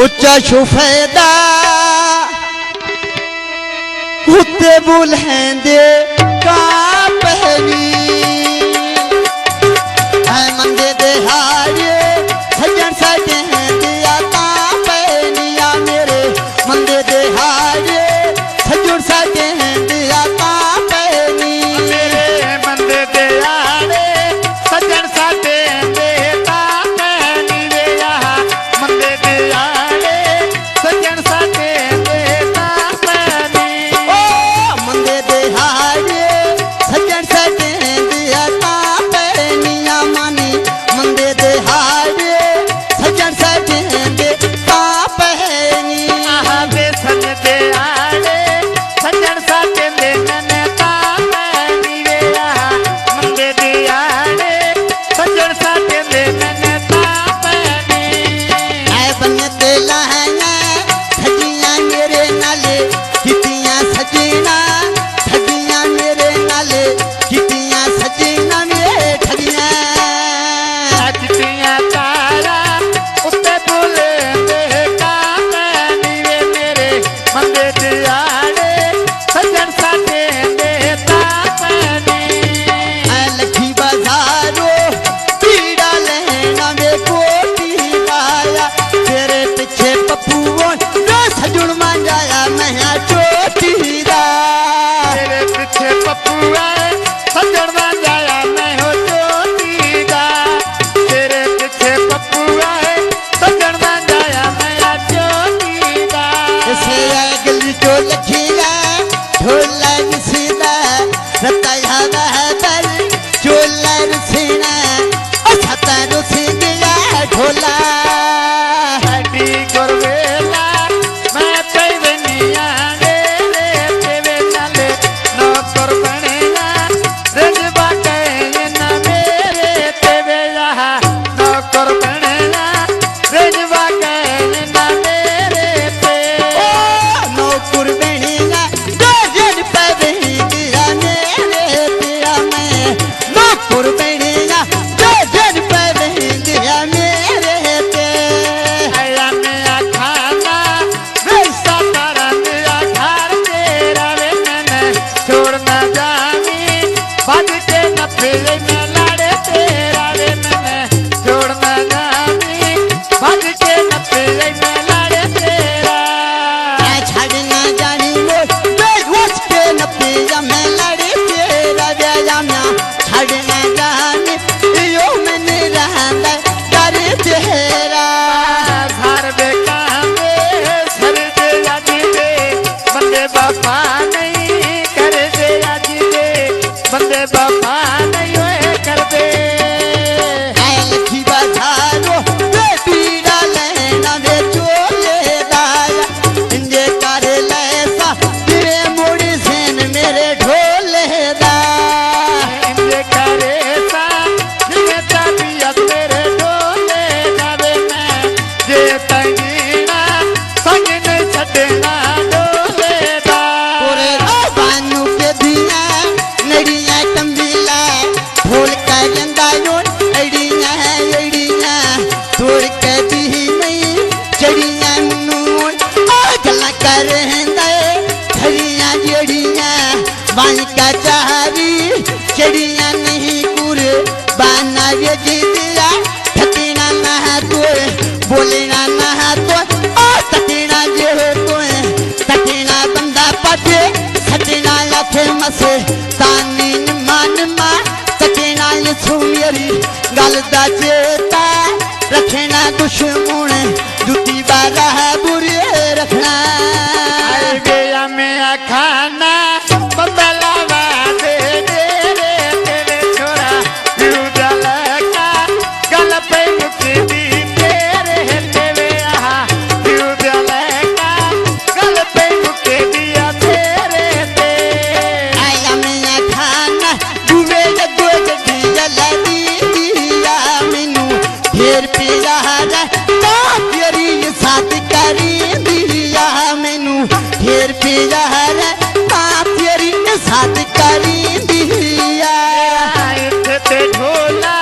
उच्चा शुफैदा उत्ते बुलंदे का पहनी मंदे दिहाड़े सजन सजे दिया का पहनिया मेरे मंदे दिहाड़े सजन सजे दिया का पहनी मेरे मंदे दिहाड़े सजन सजे देता पहनी वे यहाँ मंदे दिहाड़े सजन सजे देता पहनी ओ मंदे दिहाड़े सजन सजे दिया का पहनिया मानी मंदे दिहाड़े सजन सजे दिया पहनी वे सज दिहाड़े सजन सजे देता पहनी वे यहाँ मंदे दिहाड़े सजन सजे देता पहनी ऐ बनते लहंगा ठगियां मेरे नाले कितियां सजना ठगियां मेरे नाले कितियां सजना मेरे ठगियां चिट्टियां तारा उत्ते बुलंदे का पहनी वे मेरे मंदे दिहाड़े सजन सजे देता पहनी ऐ लखी बाजारो पीड़ा लेना में कोटी लाया तेरे पीछे पप्पूओ रो सजुण मांजाया मैं चोटी दा तेरे पीछे पप्पू आए सजन जाया मैं हो चोटीदा तेरे पीछे पप्पू आए सजन जाया मैं चोटीदा इसे गली तो लखिया ढोला सीधा रताया बहबर चोला रसीना छता रुसी गया ढोला हड्डी गुरवेला मैं पैवनिया रे तेरे नाले नौकर बनेगा रजबा कहे ना मेरे तेरे यहाँ नौकर बनेगा रजबा कहे ना मेरे ते ओ नौकुर बनेगा गजन पे दिया मेरे पिया मैं नौकुर बनेगा गजन पे दिया मेरे पे आया मेरा खाना वैसा तारा मेरा घर तेरा वे मैंने छोड़ना जावी बज के न फिरे मैं लाड़े तेरा वे मैंने छोड़ना जावी बज के न फिरे मैं लाड़े तेरा छड़ना जानी वो उठ के न पिया मैं लड़ी तेरा व्यायाम छड़ना जानी यो मैंने रहना कर तेरा घर बेकामे सर दे आजी दे बंदे बापा नहीं कर दे आजी दे बंदे बापा नहीं होए कर दे लखी बाजारो पीड़ा लेना वे चोले दाया इंजे कर लैसा तेरे मुड़ी सेन मेरे ढोले दा इंजे करे सा जिने तबियत तेरे डोले जावे मैं जे तंगीना संग नहीं छड़ना डोले दा पूरे बानू के दिया नड़िया कंबीला ढोल का जंदा योन अड़िया तोड़ के दी नहीं चढ़िया नून गला कर खड़िया जड़िया बाई का चारी चढ़िया नहीं कुर बाना ये जीतिया ठकीना नहा तो बोलेना नहा तो तकीना जे तो तकीना बंदा पटे सकीना लाखे मसे तानी मान मा तकीना ये सुमेरी गल दा चेता रखना दुश्मन जुटी बारा बुरे रखना आई गया मैं खाना बदलावा दे दे रे तेरे छोरा विरुद्ध लगा गल पे मुक्ति दी तेरे तेरे आहा विरुद्ध लगा गल पे मुक्ति दिया तेरे ते आया मैं खाना दुवे जगो जगी जलदी दिया मैनू ढेर पिया रे ता तेरी साथ करी दिया मैनू ढेर पिया रे ता तेरी साथ करी दिया इत्थे ढोला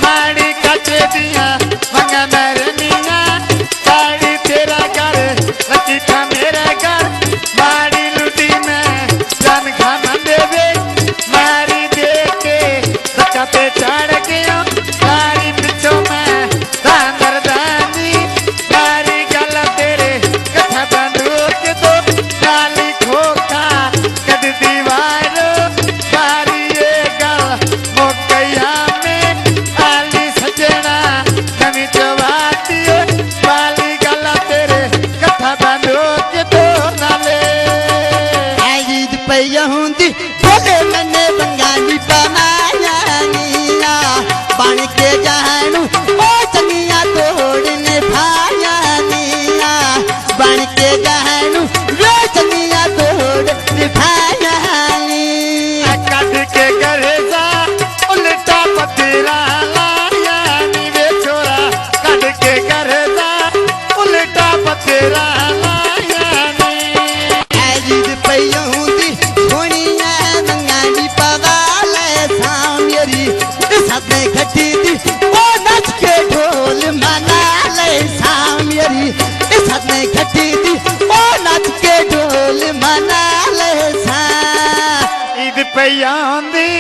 माड़ी कचे दिया मंगा मरनिया साड़ी तेरा पयांदी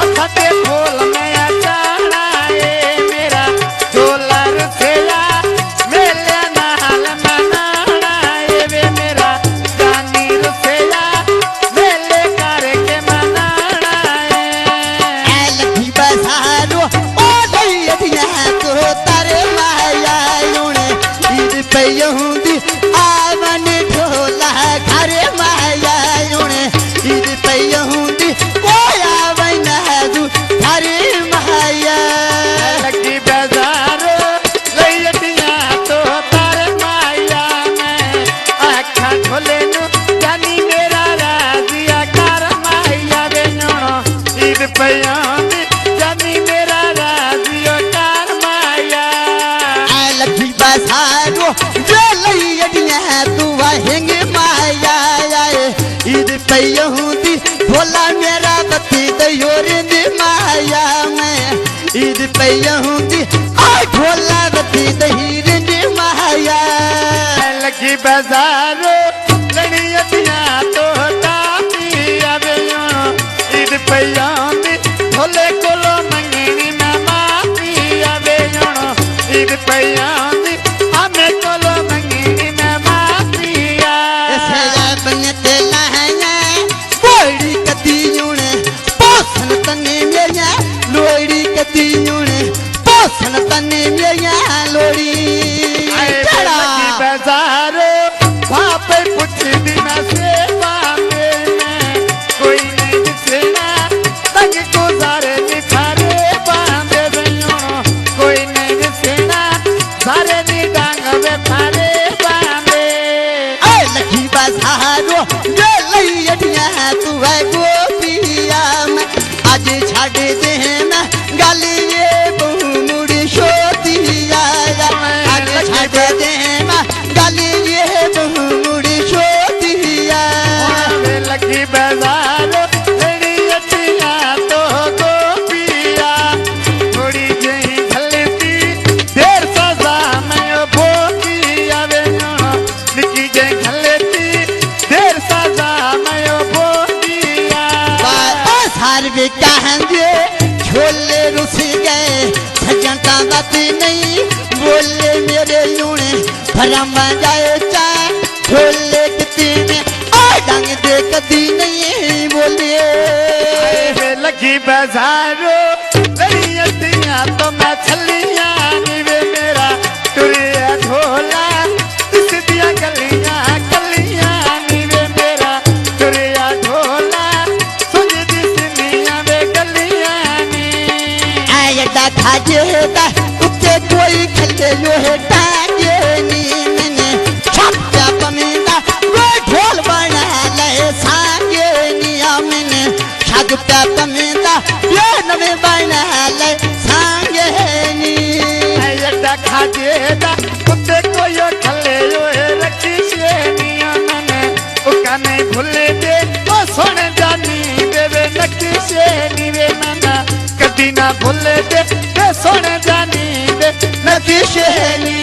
अखा ते खोल मैं जाना ए मेरा झोला रुसेया मेले नाल मनाना ए वे मेरा जानी रुसेया मेले करके मनाना ऐ लखी बसारो ओ दैया तो तारे माया उणे ईद पयहुंदी आवन ढोला घरे माया उणे ईद पयहुंदी कोया वनहदु घरे माया लगी बाजारो लैयटिया तो तारे माया में आखा खोले नु जानी मेरा राजिया कर माया वे न्योणो ईद पयांदी जानी मेरा राजिया कर माया ऐ लखी बसारो जो लैयटिया तू वहेंग माया आए ईद पयहुंदी भोला मेरा बत्ती दयोर दी माया में ईद पयहुंदी आ भोला बत्ती दहीर दी माया लगी बाजारो लड़ियतिया तो तापिया वे न्योणो ईद पयांदी भोले कोलो मंगनी में मापिया वे न्योणो ईद पयांदी हमें कोलो मंगनी में मापिया ऐसे बनते लहंगा बोड़ी कती यूने पोसन तने मेया लोड़ी कती यूने पोसन तने मेया लोड़ी लगी बाजारो वहाँ पे कुछ दिन से बापे में कोई नहीं दिसना तंग गुजारे निखारे बांधे बयों कोई नहीं दिसना सारे नी डांग वे फारे बांधे ऐ लखी बसारो जो लैयटिया तू है गोपिया में आज छाड़ दे ना गाली ये बहु मुड़ी शोतिया आज छाड़ दे ना गाली ये बहु मुड़ी शोतिया लगी बाजारो लड़ियतिया तो गोपिया थोड़ी जही घलती देर सजा मैं भोगिया वे न्योणो निकी जही घलती देर सजा मैं भोगिया सार भी कहेंगे छोले रुस गए सजनता बाती नहीं बोले मेरे यूने भरम जाए चाय छोले किती में आ डंग दे कदी नहीं बोले वे लगी बाजारो लड़ियतिया तो मैं छलिया नी वे मेरा टुरिया ढोला इस दिया गलियां गलियां नी वे मेरा टुरिया ढोला सुझ दिसनिया वे गलियां नी आयदा खाजे दा उत्ते कोई खले यो है टागे नी मैंने छप्पा पमीदा वो ढोल बना ले सांगे निया मैंने छग पे पमीदा ये नवे बना ले सांगे नी आयदा खाजे दा कुत्ते को यो खले यो रखी शेनिया मने उका नहीं भूले दे ओ सुन जानी देवे नक्की शेनी वे मना कदी ना भूले दे सुन जानी दे नक्की शेनी